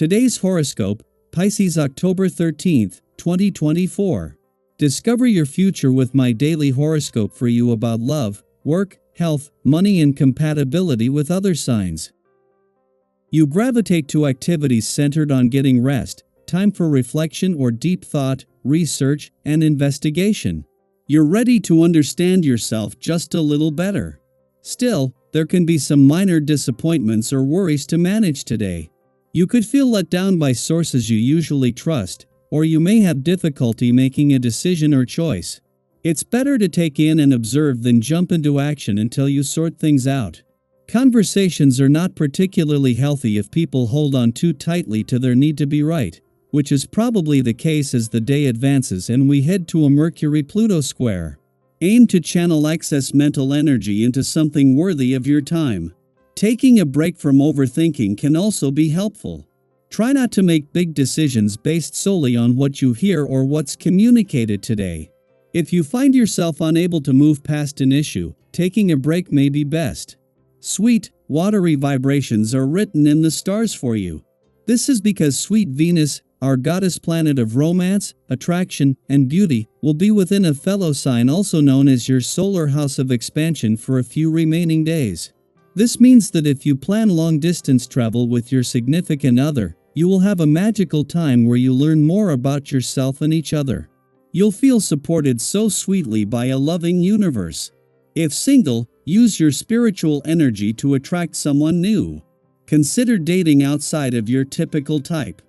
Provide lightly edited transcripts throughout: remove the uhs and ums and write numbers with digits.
Today's horoscope, Pisces October 13th, 2024. Discover your future with my daily horoscope for you about love, work, health, money and compatibility with other signs. You gravitate to activities centered on getting rest, time for reflection or deep thought, research, and investigation. You're ready to understand yourself just a little better. Still, there can be some minor disappointments or worries to manage today. You could feel let down by sources you usually trust, or you may have difficulty making a decision or choice. It's better to take in and observe than jump into action until you sort things out. Conversations are not particularly healthy if people hold on too tightly to their need to be right, which is probably the case as the day advances and we head to a Mercury-Pluto square. Aim to channel excess mental energy into something worthy of your time. Taking a break from overthinking can also be helpful. Try not to make big decisions based solely on what you hear or what's communicated today. If you find yourself unable to move past an issue, taking a break may be best. Sweet, watery vibrations are written in the stars for you. This is because sweet Venus, our goddess planet of romance, attraction, and beauty, will be within a fellow sign also known as your solar house of expansion for a few remaining days. This means that if you plan long-distance travel with your significant other, you will have a magical time where you learn more about yourself and each other. You'll feel supported so sweetly by a loving universe. If single, use your spiritual energy to attract someone new. Consider dating outside of your typical type.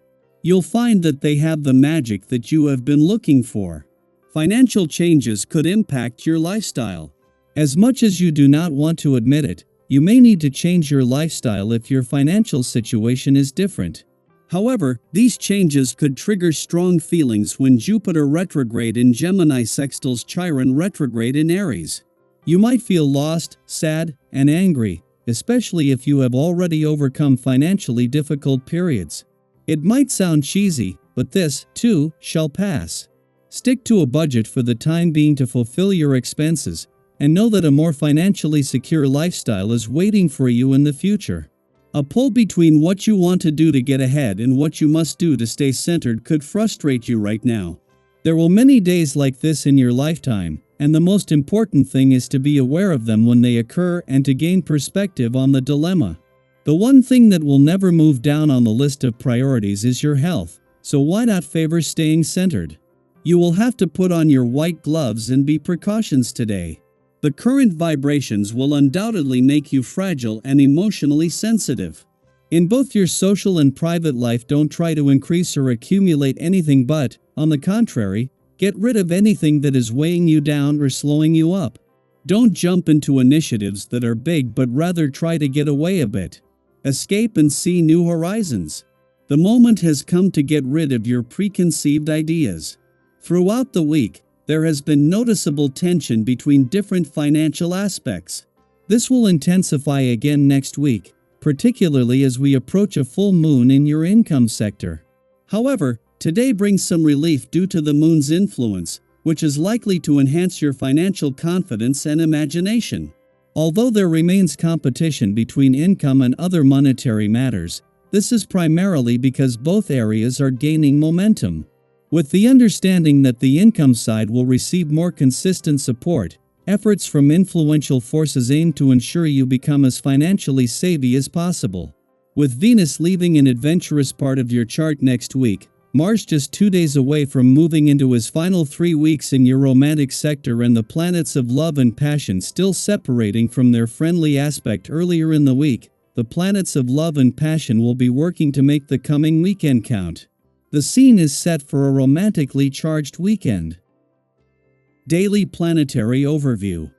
You'll find that they have the magic that you have been looking for. Financial changes could impact your lifestyle. As much as you do not want to admit it, you may need to change your lifestyle if your financial situation is different. However, these changes could trigger strong feelings when Jupiter retrograde in Gemini sextiles Chiron retrograde in Aries. You might feel lost, sad, and angry, especially if you have already overcome financially difficult periods. It might sound cheesy, but this, too, shall pass. Stick to a budget for the time being to fulfill your expenses, and know that a more financially secure lifestyle is waiting for you in the future. A pull between what you want to do to get ahead and what you must do to stay centered could frustrate you right now. There will be many days like this in your lifetime, and the most important thing is to be aware of them when they occur and to gain perspective on the dilemma. The one thing that will never move down on the list of priorities is your health, so why not favor staying centered? You will have to put on your white gloves and be precautious today. The current vibrations will undoubtedly make you fragile and emotionally sensitive. In both your social and private life, don't try to increase or accumulate anything but, on the contrary, get rid of anything that is weighing you down or slowing you up. Don't jump into initiatives that are big but rather try to get away a bit. Escape and see new horizons. The moment has come to get rid of your preconceived ideas. Throughout the week, there has been noticeable tension between different financial aspects. This will intensify again next week, particularly as we approach a full moon in your income sector. However, today brings some relief due to the moon's influence, which is likely to enhance your financial confidence and imagination. Although there remains competition between income and other monetary matters, this is primarily because both areas are gaining momentum. With the understanding that the income side will receive more consistent support, efforts from influential forces aim to ensure you become as financially savvy as possible. With Venus leaving an adventurous part of your chart next week, Mars just 2 days away from moving into his final 3 weeks in your romantic sector and the planets of love and passion still separating from their friendly aspect earlier in the week, the planets of love and passion will be working to make the coming weekend count. The scene is set for a romantically charged weekend. Daily Planetary Overview.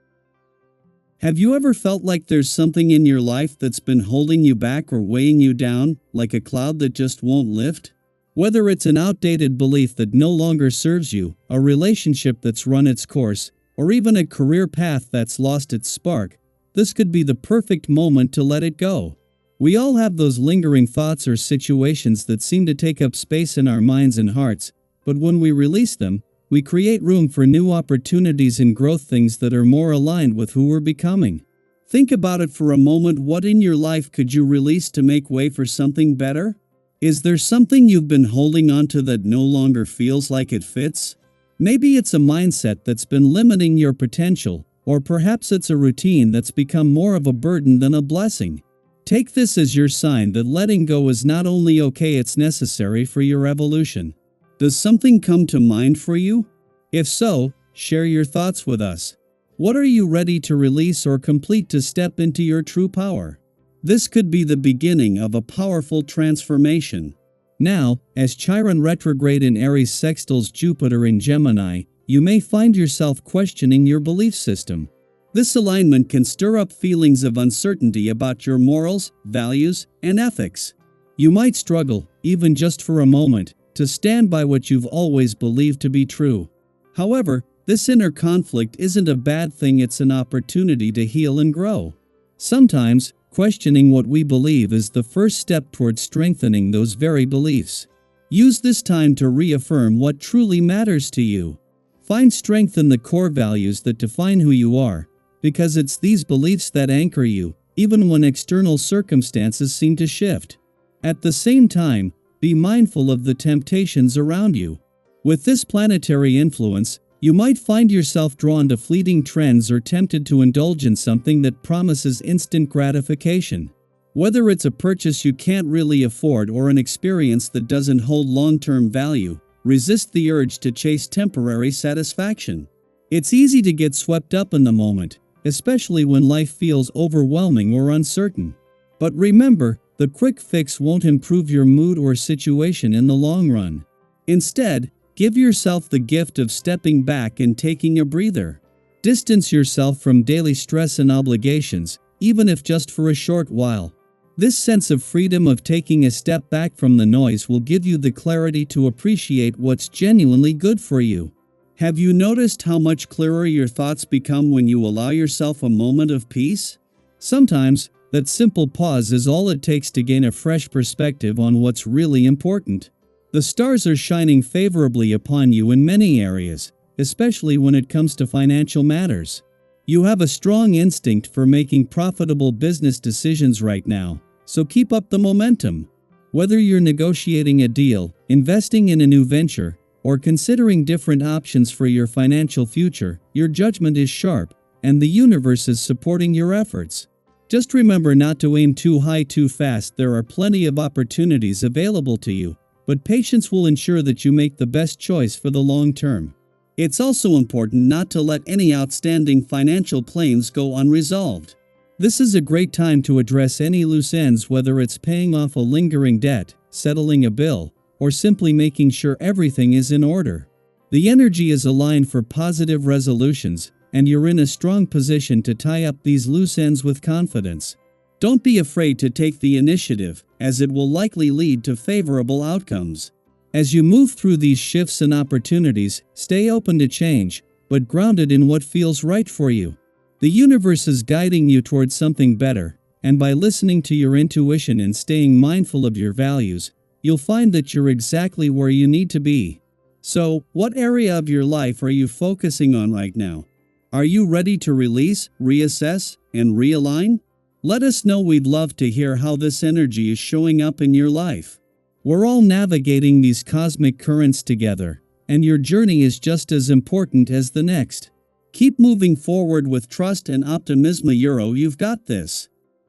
Have you ever felt like there's something in your life that's been holding you back or weighing you down, like a cloud that just won't lift? Whether it's an outdated belief that no longer serves you, a relationship that's run its course, or even a career path that's lost its spark, this could be the perfect moment to let it go. We all have those lingering thoughts or situations that seem to take up space in our minds and hearts, but when we release them, we create room for new opportunities and growth, things that are more aligned with who we're becoming. Think about it for a moment. What in your life could you release to make way for something better? Is there something you've been holding on to that no longer feels like it fits? Maybe it's a mindset that's been limiting your potential, or perhaps it's a routine that's become more of a burden than a blessing. Take this as your sign that letting go is not only okay, it's necessary for your evolution. Does something come to mind for you? If so, share your thoughts with us. What are you ready to release or complete to step into your true power? This could be the beginning of a powerful transformation. Now, as Chiron retrograde in Aries sextiles Jupiter in Gemini, you may find yourself questioning your belief system. This alignment can stir up feelings of uncertainty about your morals, values, and ethics. You might struggle, even just for a moment, to stand by what you've always believed to be true. However, this inner conflict isn't a bad thing, it's an opportunity to heal and grow. Sometimes, questioning what we believe is the first step towards strengthening those very beliefs. Use this time to reaffirm what truly matters to you. Find strength in the core values that define who you are, because it's these beliefs that anchor you, even when external circumstances seem to shift. At the same time, be mindful of the temptations around you. With this planetary influence, you might find yourself drawn to fleeting trends or tempted to indulge in something that promises instant gratification. Whether it's a purchase you can't really afford or an experience that doesn't hold long-term value, resist the urge to chase temporary satisfaction. It's easy to get swept up in the moment, especially when life feels overwhelming or uncertain. But remember, the quick fix won't improve your mood or situation in the long run. Instead, give yourself the gift of stepping back and taking a breather. Distance yourself from daily stress and obligations, even if just for a short while. This sense of freedom of taking a step back from the noise will give you the clarity to appreciate what's genuinely good for you. Have you noticed how much clearer your thoughts become when you allow yourself a moment of peace? Sometimes, that simple pause is all it takes to gain a fresh perspective on what's really important. The stars are shining favorably upon you in many areas, especially when it comes to financial matters. You have a strong instinct for making profitable business decisions right now, so keep up the momentum. Whether you're negotiating a deal, investing in a new venture, or considering different options for your financial future, your judgment is sharp, and the universe is supporting your efforts. Just remember not to aim too high too fast. There are plenty of opportunities available to you, but patience will ensure that you make the best choice for the long term. It's also important not to let any outstanding financial claims go unresolved. This is a great time to address any loose ends, whether it's paying off a lingering debt, settling a bill, or simply making sure everything is in order. The energy is aligned for positive resolutions, and you're in a strong position to tie up these loose ends with confidence. Don't be afraid to take the initiative, as it will likely lead to favorable outcomes. As you move through these shifts and opportunities, stay open to change, but grounded in what feels right for you. The universe is guiding you towards something better, and by listening to your intuition and staying mindful of your values, you'll find that you're exactly where you need to be. So, what area of your life are you focusing on right now? Are you ready to release, reassess, and realign? Let us know. We'd love to hear how this energy is showing up in your life. We're all navigating these cosmic currents together, and your journey is just as important as the next. Keep moving forward with trust and optimism. You've got this.